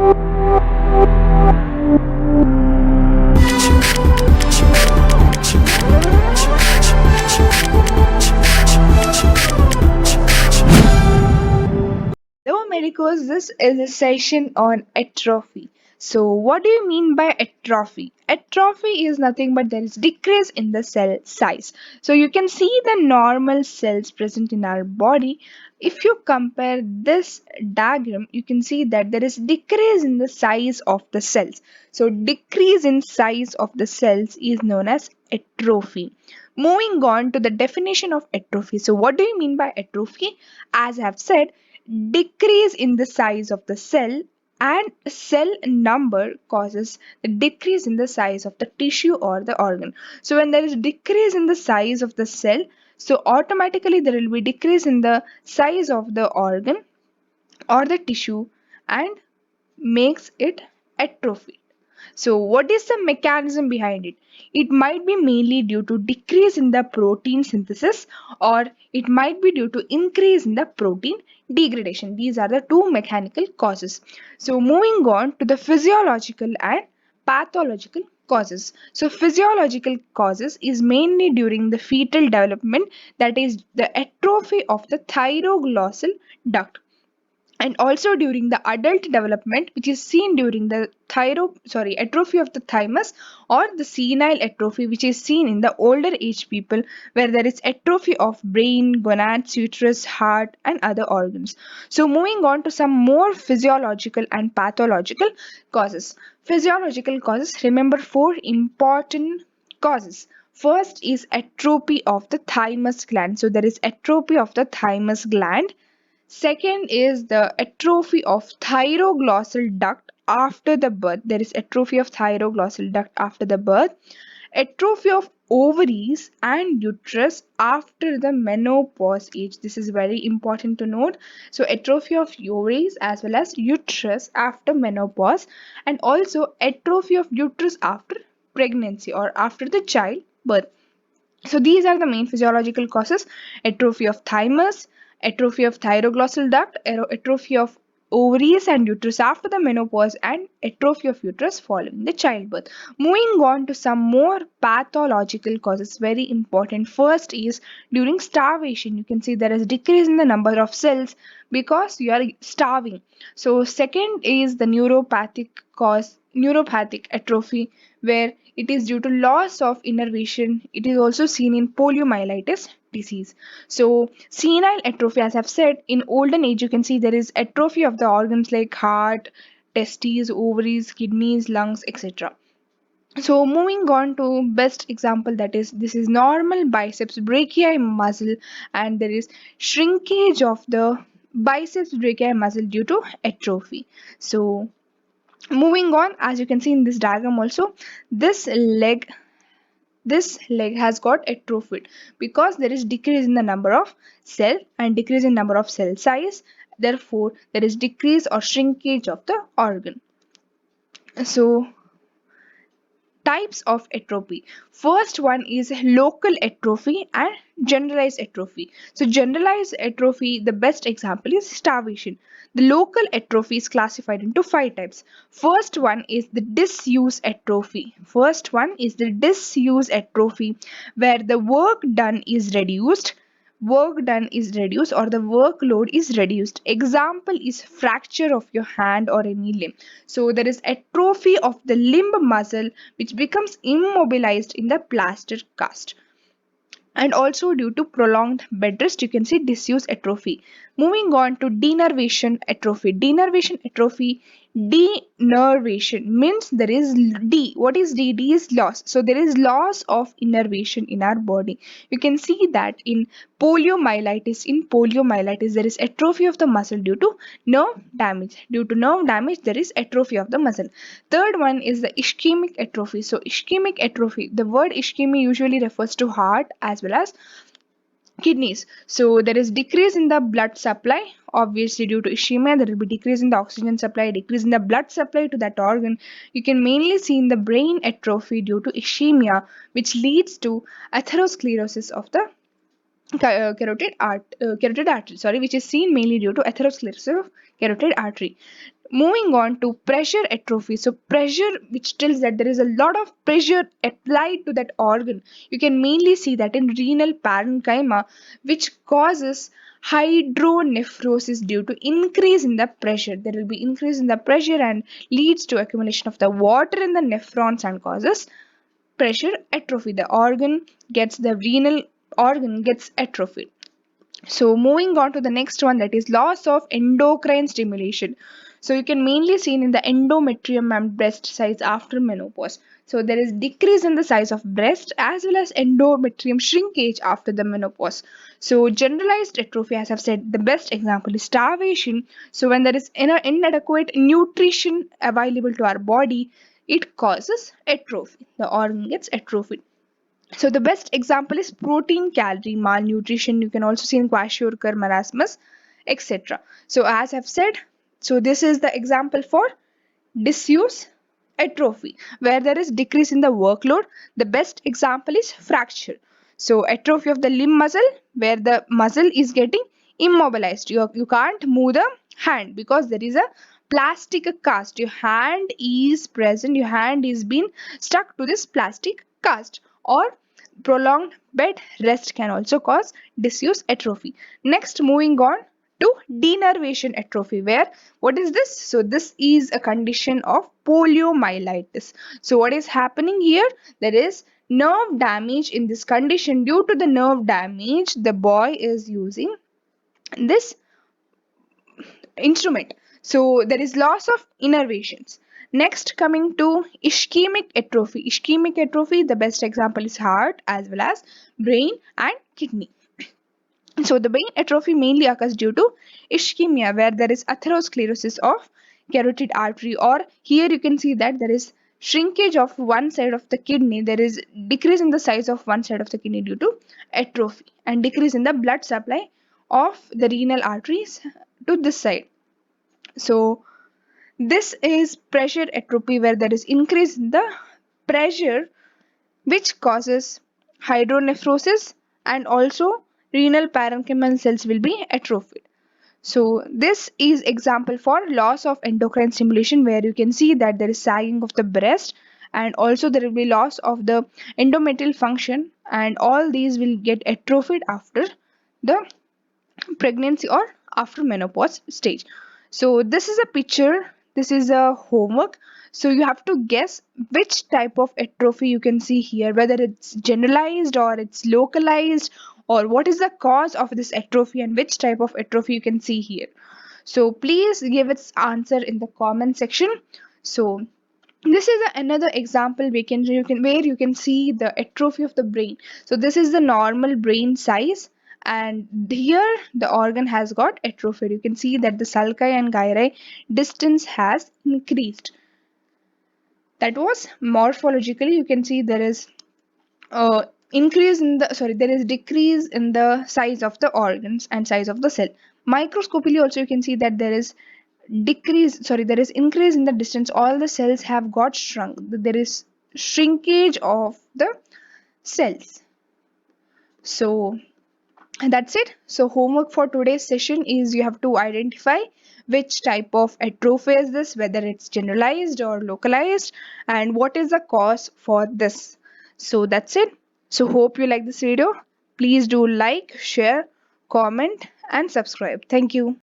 Hello, Medicos. This is a session on atrophy. So, what do you mean by atrophy? Atrophy is nothing but there is decrease in the cell size. So, you can see the normal cells present in our body. If you compare this diagram, you can see that there is decrease in the size of the cells. So, decrease in size of the cells is known as atrophy. Moving on to the definition of atrophy. So, what do you mean by atrophy? As I have said, decrease in the size of the cell, and cell number causes the decrease in the size of the tissue or the organ. So when there is decrease in the size of the cell, so automatically there will be decrease in the size of the organ or the tissue and makes it atrophy. So, what is the mechanism behind it? It might be mainly due to decrease in the protein synthesis, or it might be due to increase in the protein degradation. These are the two mechanical causes. So, moving on to the physiological and pathological causes. So, physiological causes is mainly during the fetal development, that is the atrophy of the thyroglossal duct, and also during the adult development, which is seen during the atrophy of the thymus, or the senile atrophy, which is seen in the older age people, where there is atrophy of brain, gonads, uterus, heart and other organs. So moving on to some more physiological and pathological causes. Physiological causes, remember four important causes. First is atrophy of the thymus gland. So there is atrophy of the thymus gland. Second is the atrophy of thyroglossal duct after the birth. There is atrophy of thyroglossal duct after the birth. Atrophy of ovaries and uterus after the menopause age. This is very important to note. So, atrophy of ovaries as well as uterus after menopause, and also atrophy of uterus after pregnancy or after the child birth. So these are the main physiological causes: atrophy of thymus, atrophy of thyroglossal duct, atrophy of ovaries and uterus after the menopause, and atrophy of uterus following the childbirth. Moving on to some more pathological causes, very important. First is during starvation. You can see there is decrease in the number of cells because you are starving. So second is the neuropathic atrophy, where it is due to loss of innervation. It is also seen in poliomyelitis disease. So senile atrophy, as I've said, in olden age you can see there is atrophy of the organs like heart, testes, ovaries, kidneys, lungs, etc. So moving on to best example, that is this is normal biceps brachii muscle, and there is shrinkage of the biceps brachii muscle due to atrophy. So moving on, as you can see in this diagram also, this leg this leg has got atrophied because there is decrease in the number of cell and decrease in number of cell size. Therefore there is decrease or shrinkage of the organ. So types of atrophy. First one is local atrophy and generalized atrophy. So generalized atrophy, the best example is starvation. The local atrophy is classified into five types. First one is the disuse atrophy. Where the work done is reduced or the workload is reduced. Example is fracture of your hand or any limb. So there is atrophy of the limb muscle which becomes immobilized in the plaster cast. And also due to prolonged bed rest, you can see disuse atrophy. Moving on to denervation atrophy. Denervation means there is D. What is D? D is loss. So there is loss of innervation in our body. You can see that in poliomyelitis. In poliomyelitis, there is atrophy of the muscle due to nerve damage. Due to nerve damage, there is atrophy of the muscle. Third one is the ischemic atrophy. So ischemic atrophy, the word ischemia usually refers to heart as well as kidneys. So there is decrease in the blood supply. Obviously, due to ischemia, there will be decrease in the oxygen supply, decrease in the blood supply to that organ. You can mainly see in the brain atrophy due to ischemia, which leads to atherosclerosis of the carotid artery, which is seen mainly due to atherosclerosis of carotid artery. Moving on to pressure atrophy. So pressure, which tells that there is a lot of pressure applied to that organ. You can mainly see that in renal parenchyma, which causes hydronephrosis due to increase in the pressure. There will be increase in the pressure and leads to accumulation of the water in the nephrons and causes pressure atrophy. The renal organ gets atrophied. So moving on to the next one, that is loss of endocrine stimulation. So you can mainly seen in the endometrium and breast size after menopause. So there is decrease in the size of breast as well as endometrium shrinkage after the menopause. So generalized atrophy, as I've said, the best example is starvation. So when there is inadequate nutrition available to our body, it causes atrophy. The organ gets atrophied. So the best example is protein calorie malnutrition. You can also see in kwashiorkor marasmus, etc. So as I've said, so this is the example for disuse atrophy, where there is decrease in the workload. The best example is fracture. So atrophy of the limb muscle, where the muscle is getting immobilized. You can't move the hand because there is a plastic cast. Your hand is present, your hand is being stuck to this plastic cast, or prolonged bed rest can also cause disuse atrophy. Next, moving on to denervation atrophy, where what is this? So this is a condition of poliomyelitis. So what is happening here? There is nerve damage in this condition. Due to the nerve damage, the boy is using this instrument. So there is loss of innervations. Next, coming to ischemic atrophy. Ischemic atrophy, the best example is heart as well as brain and kidney. So the brain atrophy mainly occurs due to ischemia, where there is atherosclerosis of carotid artery, or here you can see that there is shrinkage of one side of the kidney. There is decrease in the size of one side of the kidney due to atrophy, and decrease in the blood supply of the renal arteries to this side. So this is pressure atrophy, where there is increase in the pressure, which causes hydronephrosis, and also renal parenchymal cells will be atrophied. So this is example for loss of endocrine stimulation, where you can see that there is sagging of the breast, and also there will be loss of the endometrial function, and all these will get atrophied after the pregnancy or after menopause stage. So this is a picture, this is a homework. So you have to guess which type of atrophy you can see here, whether it's generalized or it's localized, or what is the cause of this atrophy and which type of atrophy you can see here. So please give its answer in the comment section. So this is another example where you can see the atrophy of the brain. So this is the normal brain size, and here the organ has got atrophied. You can see that the sulci and gyri distance has increased. That was morphologically. You can see there is there is decrease in the size of the organs and size of the cell. Microscopically also you can see that there is there is increase in the distance. All the cells have got shrunk. There is shrinkage of the cells. So that's it. So homework for today's session is you have to identify which type of atrophy is this, whether it's generalized or localized, and what is the cause for this. So that's it. So hope you like this video. Please do like, share, comment and subscribe. Thank you.